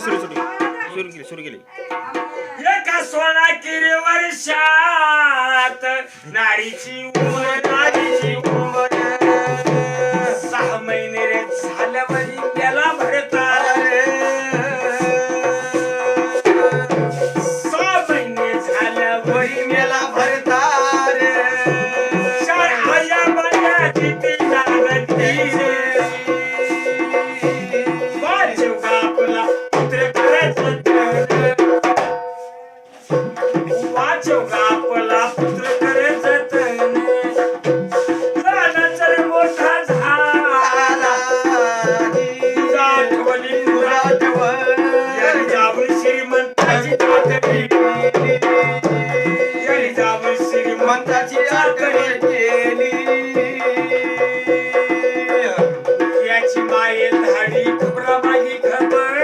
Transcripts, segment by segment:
सुरू केली एका 16 किरी वर्षात नारीची उमर 6 महिने रे झाल्यावर त्याला भरता 6 महिने झाल्यावर मेला भरता रे 4 आया बाया किती लागती रे वाचव का आपला पुत्र करायचं वाचव का आपला पुत्र करायचं लहानाचा रे मोठा झाला तुझा आठवणी याने जाऊन श्रीमंताची चाकरी याने जाऊन श्रीमंताची चाकरी केली याची माये धाडी खबरा मागी खबर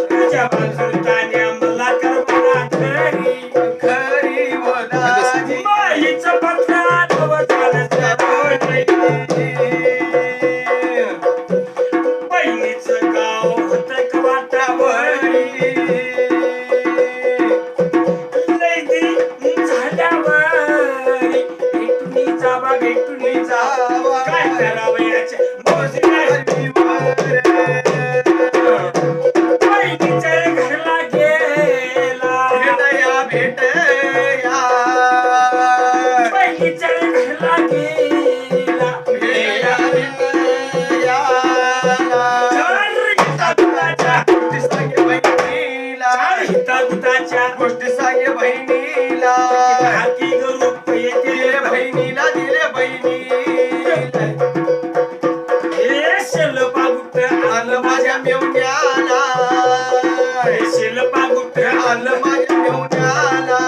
तुझ्या बाजूताने मला करमाना खरी खरी वदाजी माईचं पत्रात झालं बहिणीचं गाव होतं कवाटावरी लय दिन झाल्यावर भेटून जावा काय करावं याच्या बहिणीच्या घरला गेला बहिणीच्या घरला गेला चार हिताच्या गोष्टी सांगे बहिणीला हाती गरूप येते दिले बहिणीला दिले बहिणीला हे शेलपागुट आलं माझ्या मेवण्याला शेलपागुट आलं माझ्या मेवण्याला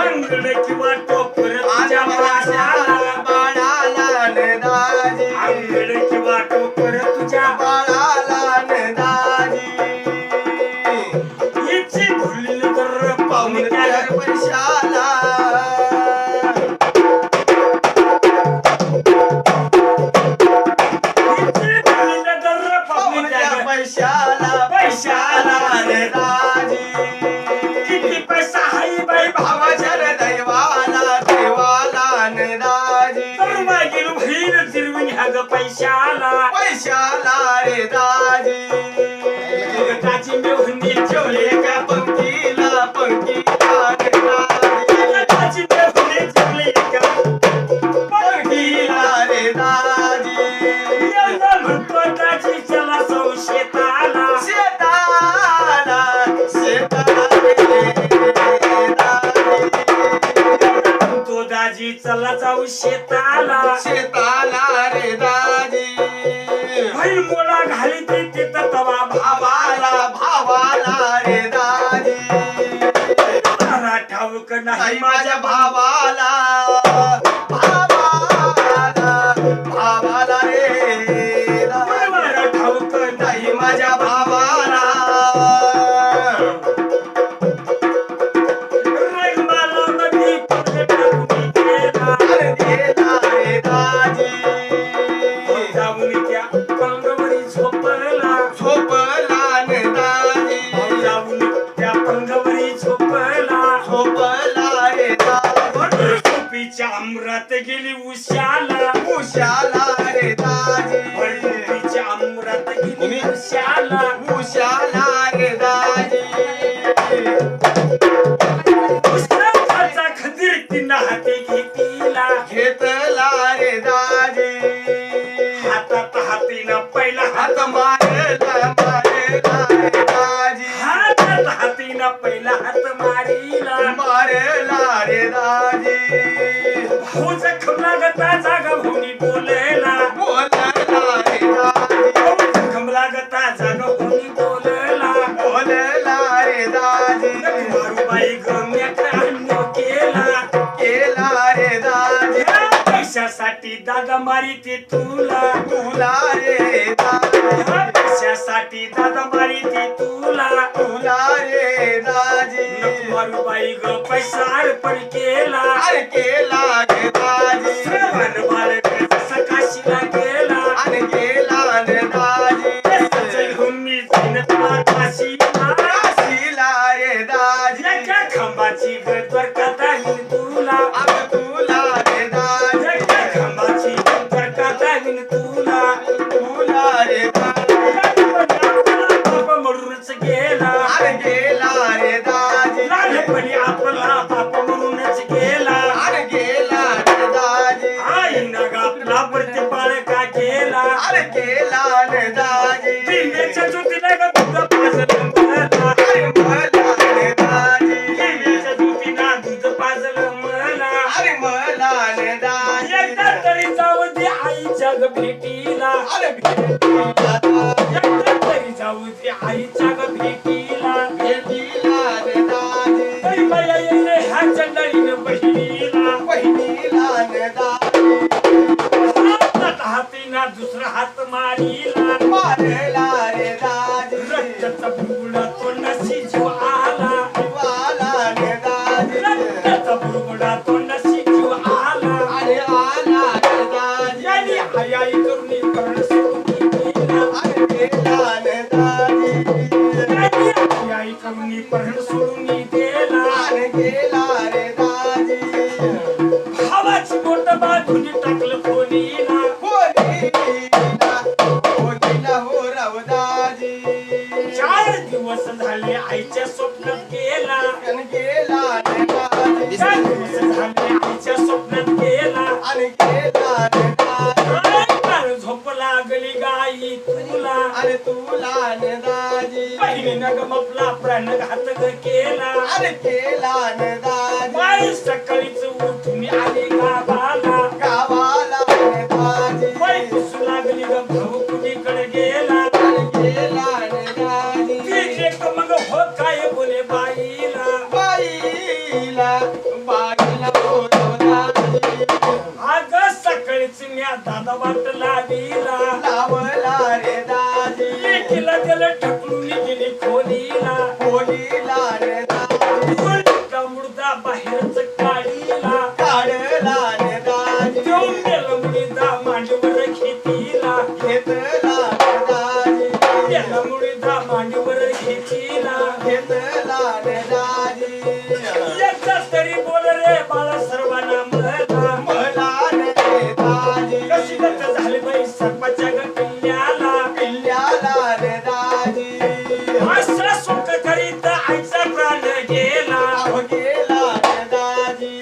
अंगड किंवा टोपर तुझ्या माझ्या बाळाला बाळाला नदाजी अंगड किंवा टोपर तुझ्या बाळाला नदाजी हिची भुलील तर पाहुणे त्या पैशाला हिची भुलील तर पाहुणे त्या पैशाला पैशाला नदाजी किती पैसा हाय बाई भावाच्या दैवाला देवाला नदाजी तर मागील बहीण तिरवून ह्या ग पैशाला पैशाला रे दाजी जगताची मेहुणी ठेवले का पंक्तीला पंक्तीला रे दाजी जगताची मेहुणी ठेवली का पंक्तीला रे दाजी यंदा म्हणतो त्याची चला जाऊ शेताला शेताला शेताला रे दाजी तो दाजी चला जाऊ शेताला शेताला रे दाजी बहीण मोला घाली ती तिथं तवा भावाला भावाला रे दाजी भावाला ठाऊक नाही नाही माझ्या भावाला भावाला भावाला रे दाजी मला ठाऊक नाही नाही माझ्या भावाला रंगमाला नदी पुढे टाकून गेला अरे देला रे दाजी जाऊन त्या पंगवरी झोपला झोपला ने दाजी जाऊन त्या पंगवरी झोपला झोपला रे दाजी झोपीच्या अमरात गेली उशाला उशाला रे दाजी झोपीच्या अमरात गेली उशाला उशाला रे दाजी उशाचा खंजीर तिनं हाती घेतला घेतला रे दाजी हातात हातीनं पहिला हात मारला मारला रे दाजी हातात हातीनं पहिला हात मारीला मारला रे दाजी भाऊ जखम लागता जागा होणी बोलायला बोलला रे दाजी भाऊ जखम लागता जागा होणी बोलायला बोलला रे दाजी मारूबाई गम्या अन्य केला केला रे दाजी या पैशासाठी दादा मारी ते तुला तुला रे दाजी या पैशासाठी दादा मारी ते तुला तुला रे दाजी नको मारूबाई ग पैसा अर्पण केला अरे केला रे दाजी श्रवण बालक सकाशीला गेला आणि गेला रे दाजी अरे केला न दाजी दिव्याच्या ज्योतीला ग दूध पाजलं मला अरे मला न दाजी दिव्याच्या ज्योतीला दूध पाजलं मला अरे मला न दाजी एकदा तरी जाऊ दे आईच्या ग भेटीला अरे भेटीला दाजी एकदा तरी जाऊ दे आईच्या ग भेटीला भेटीला न दाजी तरी बाया येणे ह्या चंदळीनं बहिणीला बहिणीला न दाजी हातात हातीना दुसरा हात मारीला मारला रे दाजी रक्ताचा बुडबुडा तोंडाशी जीव आला वाला न दाजी रक्ताचा बुडबुडा तोंडाशी जीव आला अरे आला न दाजी यानी आई आई करुणी कर्ण सोडून गेला अरे केला न दाजी यानी आई आई करुणी कर्ण सोडून गेला अरे केला रे दाजी भावाची बोट बांधून टाकलं खोलीला होलीला हो राव दाजी 4 दिवस झाले आईच्या स्वप्नात गेला कन गेला न दाजी 4 दिवस झाले आईच्या स्वप्नात गेला आणि केला न दाजी काय झोप लागली गाई तुला अरे तुला न दाजी बहिणीनं ग मपला प्राणघात ग केला अरे केला न दाजी बाई सकाळीच उठून आली गावाला गावाला न दाजी बाई पुसू लागली ग भाऊ कुणीकडे गेला अरे केला न दाजी तिचे क मग हो काय बोले बाईला बाईला बाईला हो राव दाजी अग सकाळीच म्या दादा वाट लावीला लावला रे दाजी लेकीला त्याला ढकलून गेली खोलीला होलीला रे दाजी मुलगा मुर्दा बाहेरच काढीला काढला रे दाजी देऊन गेला मुलीदा मांडीवर घेतीला घेतला रे दाजी गेला मुलीदा मांडीवर घेतीला घेतला रे दाजी एकदा तरी बोल रे बाळा सर्वांना म्हणा मला रे दाजी कशी गत झाली बाई सर्पाच्या ग किल्ल्याला पिल्ल्याला रे दाजी असा सुख करीत आईचा प्राण गेला अहो गेला रे दाजी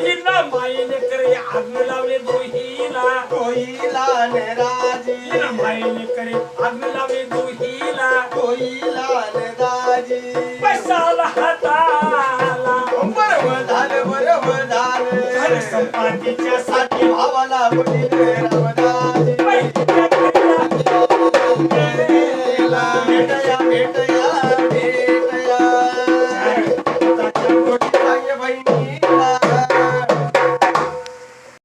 हिला माईने करे आग लावले दोहीला कोईला रे दाजी हिला माईने करे आग लावले दोहीला कोईला रे दाजी पैसाला हाताला बरोबर झालं घर झालं संपादीच्या साठी